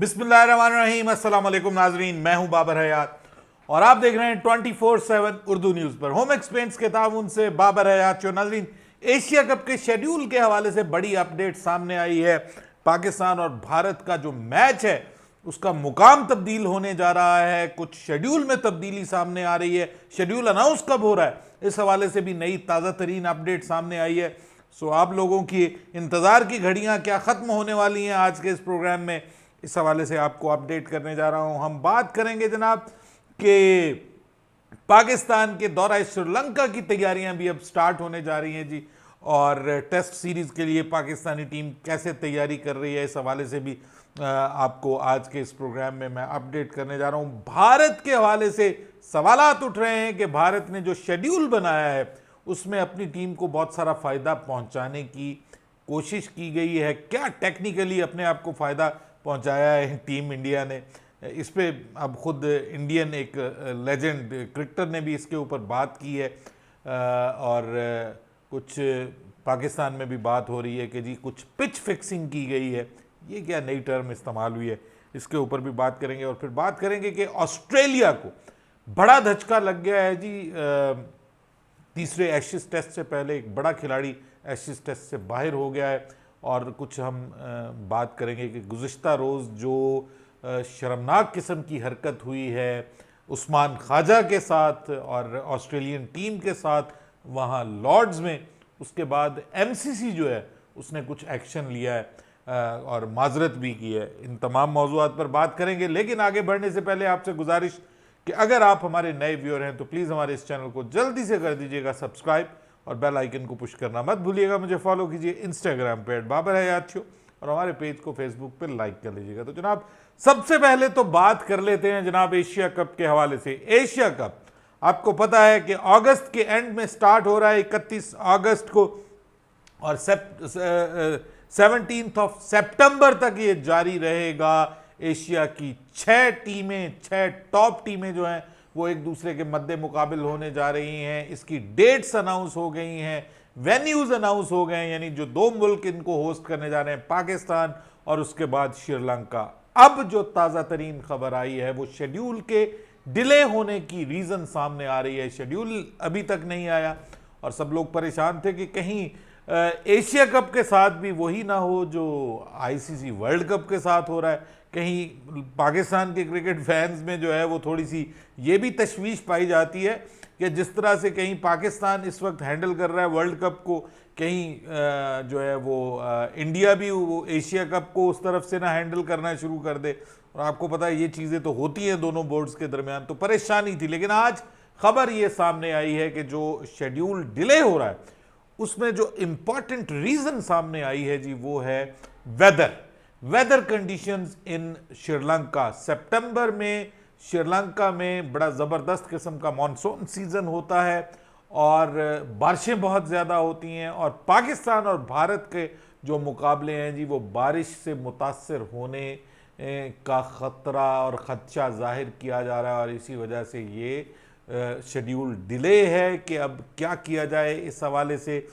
बिस्मिल्लाहिर्रहमानिर्रहीम, अस्सलाम वालेकुम नाजरीन। मैं हूं बाबर हयात और आप देख रहे हैं 24/7 उर्दू न्यूज़ पर। होम एक्सपेंस के ताउन से बाबर हयात। जो नाजरीन, एशिया कप के शेड्यूल के हवाले से बड़ी अपडेट सामने आई है। पाकिस्तान और भारत का जो मैच है उसका मुकाम तब्दील होने जा रहा है। कुछ शेड्यूल में तब्दीली सामने आ रही है। शेड्यूल अनाउंस कब हो रहा है, इस हवाले से भी नई ताज़ा तरीन अपडेट सामने आई है। सो आप लोगों की इंतज़ार की घड़ियां क्या ख़त्म होने वाली हैं आज के इस प्रोग्राम में, इस हवाले से आपको अपडेट करने जा रहा हूं। हम बात करेंगे जनाब कि पाकिस्तान के दौरा श्रीलंका की तैयारियां भी अब स्टार्ट होने जा रही हैं जी, और टेस्ट सीरीज़ के लिए पाकिस्तानी टीम कैसे तैयारी कर रही है, इस हवाले से भी आपको आज के इस प्रोग्राम में मैं अपडेट करने जा रहा हूं। भारत के हवाले से सवालात उठ रहे हैं कि भारत ने जो शेड्यूल बनाया है उसमें अपनी टीम को बहुत सारा फ़ायदा पहुंचाने की कोशिश की गई है। क्या टेक्निकली अपने आप को फ़ायदा पहुंचाया है टीम इंडिया ने, इस पे अब खुद इंडियन एक लेजेंड क्रिकेटर ने भी इसके ऊपर बात की है। और कुछ पाकिस्तान में भी बात हो रही है कि जी कुछ पिच फिक्सिंग की गई है। ये क्या नई टर्म इस्तेमाल हुई है, इसके ऊपर भी बात करेंगे। और फिर बात करेंगे कि ऑस्ट्रेलिया को बड़ा धचका लग गया है जी। तीसरे एशेज टेस्ट से पहले एक बड़ा खिलाड़ी एशेज टेस्ट से बाहर हो गया है। और कुछ हम बात करेंगे कि गुज़िश्ता रोज़ जो शर्मनाक किस्म की हरकत हुई है उस्मान ख्वाजा के साथ और ऑस्ट्रेलियन टीम के साथ वहाँ लॉर्ड्स में, उसके बाद एमसीसी जो है उसने कुछ एक्शन लिया है और माजरत भी की है। इन तमाम मौज़ूआत पर बात करेंगे। लेकिन आगे बढ़ने से पहले आपसे गुजारिश कि अगर आप हमारे नए व्यूअर हैं तो प्लीज़ हमारे इस चैनल को जल्दी से कर दीजिएगा सब्सक्राइब और बेल आइकन को पुश करना मत भूलिएगा। मुझे फॉलो कीजिए इंस्टाग्राम पे @बाबर हयात शो और हमारे पेज को फेसबुक पे लाइक कर लीजिएगा। तो जनाब सबसे पहले तो बात कर लेते हैं जनाब एशिया कप के हवाले से। एशिया कप आपको पता है कि अगस्त के एंड में स्टार्ट हो रहा है 31 अगस्त को, और 17 सितंबर तक ये जारी रहेगा। एशिया की 6 टॉप टीमें जो हैं वो एक दूसरे के मद्दे मुकाबिल होने जा रही हैं। इसकी डेट्स अनाउंस हो गई हैं, वेन्यूज़ अनाउंस हो गए हैं, यानी जो दो मुल्क इनको होस्ट करने जा रहे हैं, पाकिस्तान और उसके बाद श्रीलंका। अब जो ताज़ा तरीन खबर आई है वो शेड्यूल के डिले होने की रीज़न सामने आ रही है। शेड्यूल अभी तक नहीं आया और सब लोग परेशान थे कि कहीं एशिया कप के साथ भी वही ना हो जो आईसीसी वर्ल्ड कप के साथ हो रहा है। कहीं पाकिस्तान के क्रिकेट फैंस में जो है वो थोड़ी सी ये भी तशवीश पाई जाती है कि जिस तरह से कहीं पाकिस्तान इस वक्त हैंडल कर रहा है वर्ल्ड कप को, कहीं जो है वो इंडिया भी वो एशिया कप को उस तरफ से ना हैंडल करना शुरू कर दे। और आपको पता है ये चीज़ें तो होती हैं दोनों बोर्ड्स के दरमियान, तो परेशानी थी। लेकिन आज खबर ये सामने आई है कि जो शेड्यूल डिले हो रहा है उसमें जो इम्पॉर्टेंट रीज़न सामने आई है जी वो है वेदर कंडीशंस इन श्रीलंका। सितंबर में श्रीलंका में बड़ा ज़बरदस्त किस्म का मानसून सीज़न होता है और बारिशें बहुत ज़्यादा होती हैं, और पाकिस्तान और भारत के जो मुकाबले हैं जी वो बारिश से मुतासर होने का ख़तरा और ख़दशा ज़ाहिर किया जा रहा है। और इसी वजह से ये शेड्यूल डिले है कि अब क्या किया जाए। इस हवाले से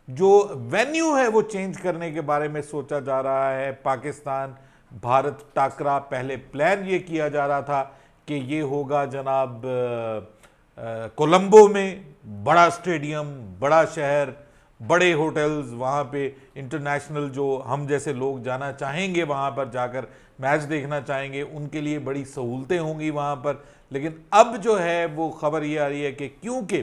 जो वेन्यू है वो चेंज करने के बारे में सोचा जा रहा है। पाकिस्तान भारत टाकरा, पहले प्लान ये किया जा रहा था कि ये होगा जनाब कोलंबो में, बड़ा स्टेडियम, बड़ा शहर, बड़े होटल्स, वहाँ पे इंटरनेशनल जो हम जैसे लोग जाना चाहेंगे वहाँ पर जाकर मैच देखना चाहेंगे उनके लिए बड़ी सहूलतें होंगी वहाँ पर। लेकिन अब जो है वो खबर ये आ रही है कि क्योंकि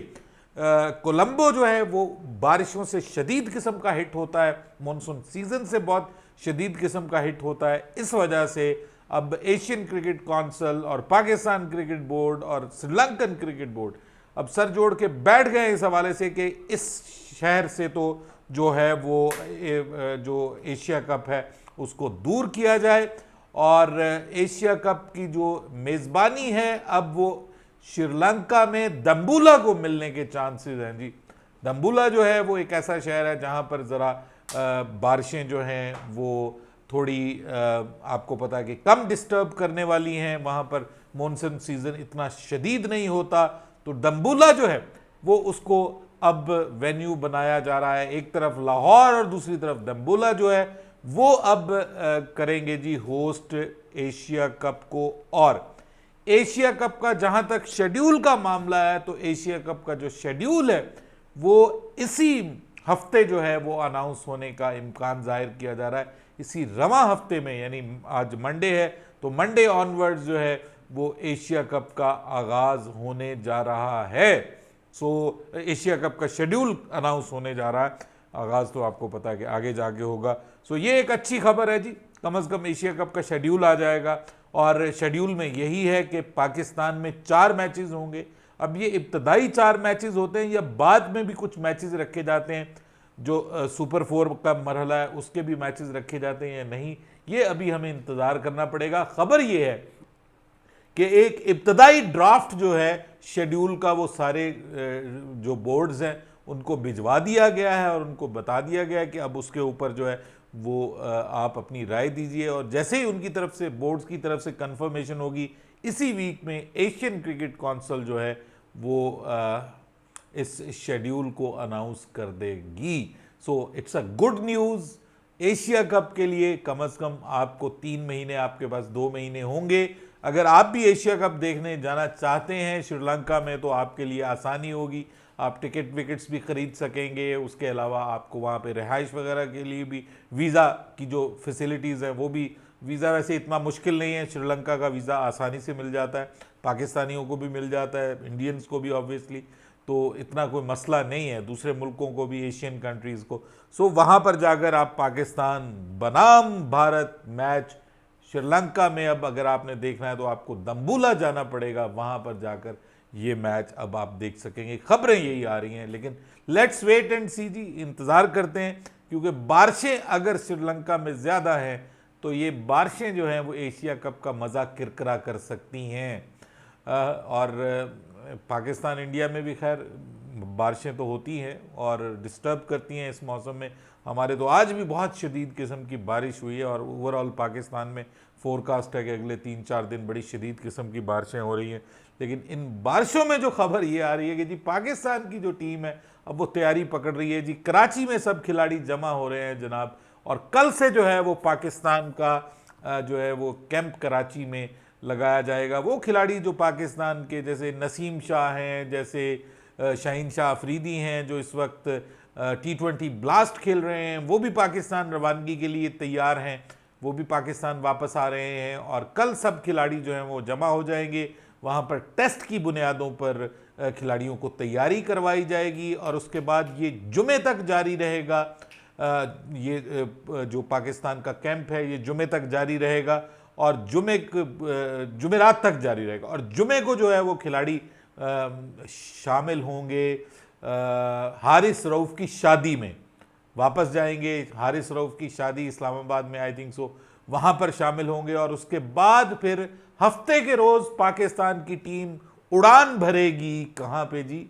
कोलंबो जो है वो बारिशों से शदीद किस्म का हिट होता है, मानसून सीज़न से बहुत शदीद किस्म का हिट होता है, इस वजह से अब एशियन क्रिकेट काउंसिल और पाकिस्तान क्रिकेट बोर्ड और श्रीलंकन क्रिकेट बोर्ड अब सर जोड़ के बैठ गए इस हवाले से कि इस शहर से तो जो है वो जो एशिया कप है उसको दूर किया जाए। और एशिया कप की जो मेज़बानी है अब वो श्रीलंका में दम्बुला को मिलने के चांसेस हैं जी। दम्बुला जो है वो एक ऐसा शहर है जहाँ पर ज़रा बारिशें जो हैं वो थोड़ी आपको पता है कि कम डिस्टर्ब करने वाली हैं, वहाँ पर मानसून सीज़न इतना शदीद नहीं होता। तो दम्बुला जो है वो उसको अब वेन्यू बनाया जा रहा है, एक तरफ लाहौर और दूसरी तरफ दम्बुला जो है वो अब करेंगे जी होस्ट एशिया कप को। और एशिया कप का जहां तक शेड्यूल का मामला है, तो एशिया कप का जो शेड्यूल है वो इसी हफ्ते जो है वो अनाउंस होने का इम्कान जाहिर किया जा रहा है, इसी रवां हफ्ते में। यानी आज मंडे है, तो मंडे ऑनवर्ड्स जो है वो एशिया कप का आगाज होने जा रहा है। सो एशिया कप का शेड्यूल अनाउंस होने जा रहा है। आगाज तो आपको पता है कि आगे जाके होगा। सो ये एक अच्छी खबर है जी, कम से कम एशिया कप का शेड्यूल आ जाएगा। और शेड्यूल में यही है कि पाकिस्तान में 4 मैचेस होंगे। अब ये इब्तदाई 4 मैचेस होते हैं या बाद में भी कुछ मैचेस रखे जाते हैं, जो सुपर 4 का मरहला है उसके भी मैचेस रखे जाते हैं या नहीं, ये अभी हमें इंतज़ार करना पड़ेगा। खबर ये है कि एक इब्तदाई ड्राफ्ट जो है शेड्यूल का, वो सारे जो बोर्ड्स हैं उनको भिजवा दिया गया है और उनको बता दिया गया है कि अब उसके ऊपर जो है वो आप अपनी राय दीजिए। और जैसे ही उनकी तरफ से, बोर्ड्स की तरफ से कंफर्मेशन होगी, इसी वीक में एशियन क्रिकेट काउंसिल जो है वो इस शेड्यूल को अनाउंस कर देगी। So it's a good news Asia cup के लिए। कम से कम आपको 3 महीने, आपके पास 2 महीने होंगे। अगर आप भी एशिया कप देखने जाना चाहते हैं श्रीलंका में, तो आपके लिए आसानी होगी, आप टिकट विकेट्स भी खरीद सकेंगे। उसके अलावा आपको वहाँ पे रिहाइश वगैरह के लिए भी वीज़ा की जो फैसिलिटीज़ हैं वो भी, वीज़ा वैसे इतना मुश्किल नहीं है, श्रीलंका का वीज़ा आसानी से मिल जाता है, पाकिस्तानियों को भी मिल जाता है, इंडियंस को भी ऑब्वियसली, तो इतना कोई मसला नहीं है, दूसरे मुल्कों को भी, एशियन कंट्रीज़ को। सो वहाँ पर जाकर आप पाकिस्तान बनाम भारत मैच श्रीलंका में, अब अगर आपने देखना है तो आपको दम्बुला जाना पड़ेगा, वहाँ पर जाकर ये मैच अब आप देख सकेंगे। खबरें यही आ रही हैं, लेकिन लेट्स वेट एंड सी जी, इंतज़ार करते हैं, क्योंकि बारिशें अगर श्रीलंका में ज़्यादा हैं तो ये बारिशें जो हैं वो एशिया कप का मज़ा किरकिरा कर सकती हैं। और पाकिस्तान इंडिया में भी खैर बारिशें तो होती हैं और डिस्टर्ब करती हैं इस मौसम में। हमारे तो आज भी बहुत शदीद किस्म की बारिश हुई है और ओवरऑल पाकिस्तान में फोरकास्ट है कि अगले 3-4 दिन बड़ी शदीद किस्म की बारिशें हो रही हैं। लेकिन इन बारिशों में जो खबर ये आ रही है कि जी पाकिस्तान की जो टीम है अब वो तैयारी पकड़ रही है जी। कराची में सब खिलाड़ी जमा हो रहे हैं जनाब, और कल से जो है वो पाकिस्तान का जो है वो कैंप कराची में लगाया जाएगा। वो खिलाड़ी जो पाकिस्तान के, जैसे नसीम शाह हैं, जैसे शाहीन शाह अफरीदी हैं, जो इस वक्त T20 ब्लास्ट खेल रहे हैं, वो भी पाकिस्तान रवानगी के लिए तैयार हैं, वो भी पाकिस्तान वापस आ रहे हैं। और कल सब खिलाड़ी जो हैं वो जमा हो जाएंगे, वहाँ पर टेस्ट की बुनियादों पर खिलाड़ियों को तैयारी करवाई जाएगी और उसके बाद ये जुमे तक जारी रहेगा। ये जो पाकिस्तान का कैंप है ये जुमे तक जारी रहेगा और जुमेरात तक जारी रहेगा। और जुमे को जो है वो खिलाड़ी शामिल होंगे हारिस रऊफ की शादी में, वापस जाएंगे। हारिस रऊफ की शादी इस्लामाबाद में, आई थिंक सो, वहाँ पर शामिल होंगे। और उसके बाद फिर हफ्ते के रोज़ पाकिस्तान की टीम उड़ान भरेगी। कहाँ पे जी?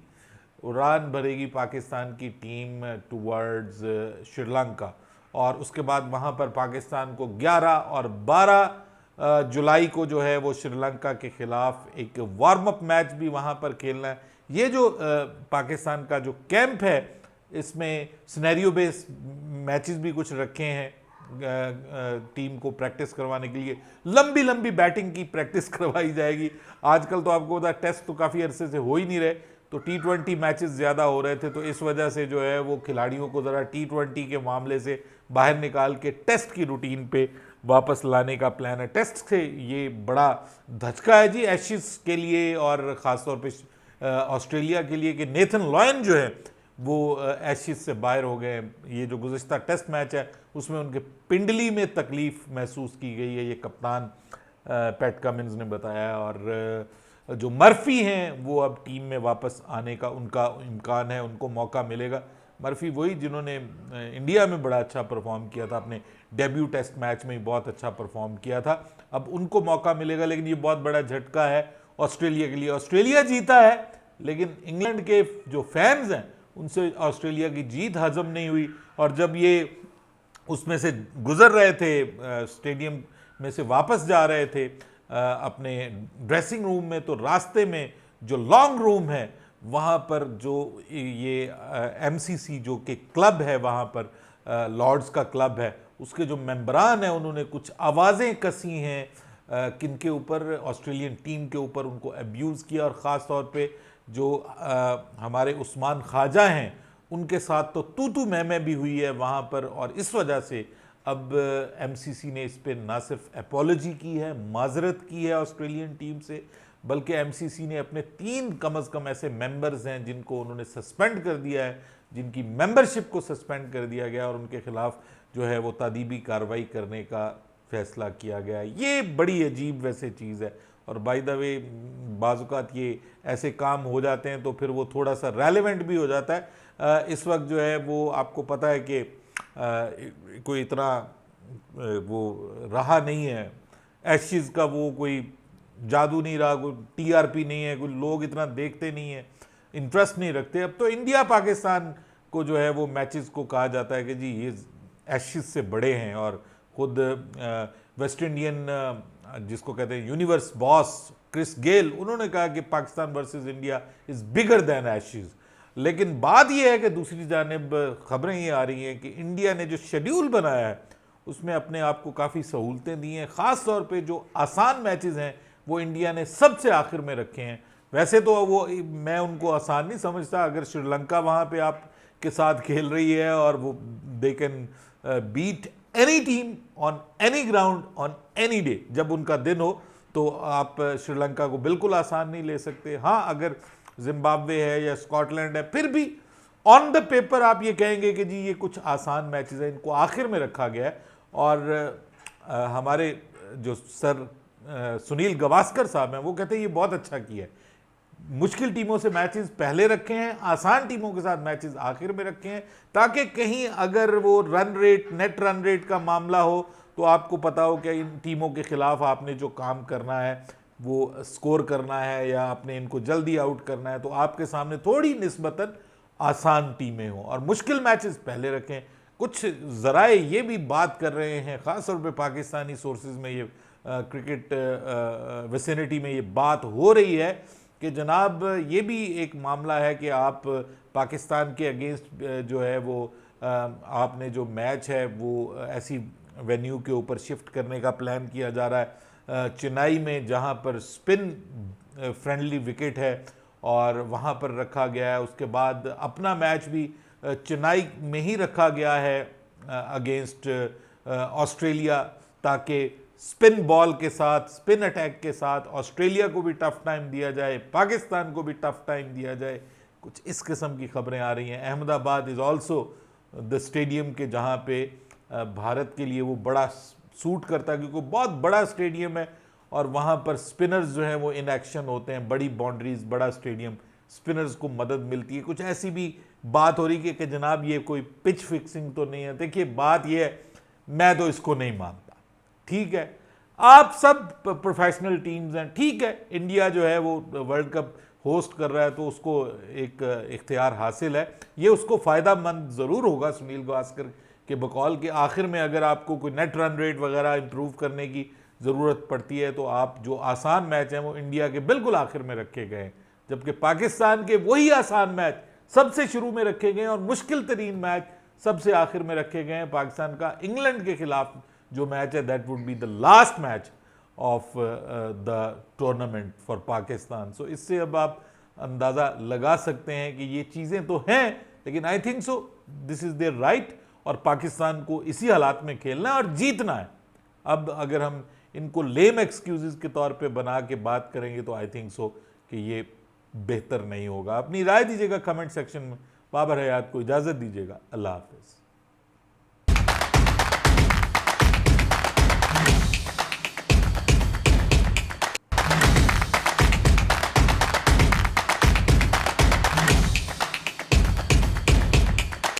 उड़ान भरेगी पाकिस्तान की टीम टुवर्ड्स श्रीलंका। और उसके बाद वहाँ पर पाकिस्तान को 11 और 12 जुलाई को जो है वो श्रीलंका के खिलाफ एक वार्म अप मैच भी वहाँ पर खेलना है। ये जो पाकिस्तान का जो कैंप है इसमें सिनेरियो बेस्ड मैचेस भी कुछ रखे हैं टीम को प्रैक्टिस करवाने के लिए। लंबी लंबी बैटिंग की प्रैक्टिस करवाई जाएगी। आजकल तो आपको पता, टेस्ट तो काफ़ी अरसे से हो ही नहीं रहे, तो T20 मैचेस ज़्यादा हो रहे थे, तो इस वजह से जो है वो खिलाड़ियों को ज़रा T20 के मामले से बाहर निकाल के टेस्ट की रूटीन पे वापस लाने का प्लान है। टेस्ट से ये बड़ा धचका है जी एशेज़ के लिए और ख़ासतौर पे ऑस्ट्रेलिया के लिए कि नेथन लॉयन जो है वो एशेज़ से बाहर हो गए। ये जो गुज़िश्ता टेस्ट मैच है उसमें उनके पिंडली में तकलीफ़ महसूस की गई है, ये कप्तान पैट कमिंस ने बताया। और जो मर्फी हैं वो अब टीम में वापस आने का उनका इम्कान है, उनको मौका मिलेगा। मर्फी वही जिन्होंने इंडिया में बड़ा अच्छा परफॉर्म किया था, अपने डेब्यू टेस्ट मैच में ही बहुत अच्छा परफॉर्म किया था, अब उनको मौका मिलेगा। लेकिन ये बहुत बड़ा झटका है ऑस्ट्रेलिया के लिए। ऑस्ट्रेलिया जीता है लेकिन इंग्लैंड के जो फैंस हैं उनसे ऑस्ट्रेलिया की जीत हजम नहीं हुई। और जब ये उसमें से गुजर रहे थे, स्टेडियम में से वापस जा रहे थे अपने ड्रेसिंग रूम में, तो रास्ते में जो लॉन्ग रूम है वहाँ पर जो ये MCC जो कि क्लब है, वहाँ पर लॉर्ड्स का क्लब है, उसके जो मेंबरान हैं उन्होंने कुछ आवाज़ें कसी हैं किन के ऊपर, ऑस्ट्रेलियन टीम के ऊपर उनको अब्यूज़ किया, और ख़ास तौर पे जो हमारे उस्मान ख्वाजा हैं उनके साथ तो तू मैं भी हुई है वहाँ पर। और इस वजह से अब एमसीसी ने इस पर ना सिर्फ एपोलॉजी की है, माजरत की है ऑस्ट्रेलियन टीम से, बल्कि एमसीसी ने अपने 3 कम अज़ कम ऐसे मेंबर्स हैं जिनको उन्होंने सस्पेंड कर दिया है, जिनकी मेंबरशिप को सस्पेंड कर दिया गया और उनके खिलाफ जो है वो तादीबी कार्रवाई करने का फैसला किया गया। ये बड़ी अजीब वैसे चीज़ है, और बाय द वे बाज़ात ये ऐसे काम हो जाते हैं तो फिर वो थोड़ा सा रेलेवेंट भी हो जाता है। इस वक्त जो है वो आपको पता है कि कोई इतना वो रहा नहीं है एशेज़ का, वो कोई जादू नहीं रहा, कोई टीआरपी नहीं है, कोई लोग इतना देखते नहीं है, इंटरेस्ट नहीं रखते। अब तो इंडिया पाकिस्तान को जो है वो मैचेस को कहा जाता है कि जी ये एशेज़ से बड़े हैं, और खुद वेस्ट इंडियन जिसको कहते हैं यूनिवर्स बॉस क्रिस गेल, उन्होंने कहा कि Pakistan versus India is bigger than ashes. लेकिन बात यह है कि दूसरी जानिब खबरें ये आ रही हैं कि इंडिया ने जो शेड्यूल बनाया है उसमें अपने आप को काफ़ी सहूलतें दी हैं। ख़ास तौर पे जो आसान मैचेस हैं वो इंडिया ने सबसे आखिर में रखे हैं। वैसे तो वो मैं उनको आसान नहीं समझता, अगर श्रीलंका वहाँ पे आप के साथ खेल रही है और वो they can beat any team on any ground on any day, जब उनका दिन हो, तो आप श्रीलंका को बिल्कुल आसान नहीं ले सकते। हाँ, अगर जिम्बाब्वे है या स्कॉटलैंड है, फिर भी ऑन द पेपर आप ये कहेंगे कि जी ये कुछ आसान मैचेस हैं, इनको आखिर में रखा गया है। और हमारे जो सर सुनील गावस्कर साहब हैं वो कहते हैं ये बहुत अच्छा किया है, मुश्किल टीमों से मैचेस पहले रखे हैं, आसान टीमों के साथ मैचेस आखिर में रखे हैं, ताकि कहीं अगर वो run rate, net run rate का मामला हो तो आपको पता हो कि इन टीमों के खिलाफ आपने जो काम करना है वो स्कोर करना है या आपने इनको जल्दी आउट करना है, तो आपके सामने थोड़ी निस्बतन आसान टीमें हों और मुश्किल मैचेस पहले रखें। कुछ ज़राए ये भी बात कर रहे हैं, ख़ास तौर पे पाकिस्तानी सोर्सेज में, ये क्रिकेट विसिनिटी में ये बात हो रही है कि जनाब ये भी एक मामला है कि आप पाकिस्तान के अगेंस्ट जो है वो आपने जो मैच है वो ऐसी वेन्यू के ऊपर शिफ्ट करने का प्लान किया जा रहा है चेन्नई में, जहां पर स्पिन फ्रेंडली विकेट है और वहां पर रखा गया है। उसके बाद अपना मैच भी चेन्नई में ही रखा गया है अगेंस्ट ऑस्ट्रेलिया, ताकि स्पिन बॉल के साथ, स्पिन अटैक के साथ ऑस्ट्रेलिया को भी टफ टाइम दिया जाए, पाकिस्तान को भी टफ टाइम दिया जाए। कुछ इस किस्म की खबरें आ रही हैं। Ahmedabad is also the stadium के जहाँ पे भारत के लिए वो बड़ा सूट करता है, क्योंकि बहुत बड़ा स्टेडियम है और वहाँ पर स्पिनर्स जो हैं वो इन एक्शन होते हैं। बड़ी बाउंड्रीज, बड़ा स्टेडियम, स्पिनर्स को मदद मिलती है। कुछ ऐसी भी बात हो रही है कि जनाब ये कोई पिच फिक्सिंग तो नहीं है। देखिए बात ये है, मैं तो इसको नहीं मानता। ठीक है, आप सब प्रोफेशनल टीम्स हैं, ठीक है, इंडिया जो है वो वर्ल्ड कप होस्ट कर रहा है तो उसको एक इख्तियार हासिल है, ये उसको फ़ायदा मंद ज़रूर होगा सुनील गावस्कर के बकौल के आखिर में अगर आपको कोई नेट रन रेट वगैरह इंप्रूव करने की ज़रूरत पड़ती है तो आप जो आसान मैच हैं वो इंडिया के बिल्कुल आखिर में रखे गए हैं, जबकि पाकिस्तान के वही आसान मैच सबसे शुरू में रखे गए हैं और मुश्किल तरीन मैच सबसे आखिर में रखे गए हैं। पाकिस्तान का इंग्लैंड के खिलाफ जो मैच है that would be the last match of the tournament for Pakistan. So इससे अब आप अंदाज़ा लगा सकते हैं कि ये चीज़ें तो हैं, लेकिन I think so this is their right और पाकिस्तान को इसी हालात में खेलना है और जीतना है। अब अगर हम इनको लेम एक्सक्यूजेस के तौर पे बना के बात करेंगे तो आई थिंक सो कि ये बेहतर नहीं होगा। अपनी राय दीजिएगा कमेंट सेक्शन में। बाबर हयात को इजाज़त दीजिएगा। अल्लाह हाफ़िज़।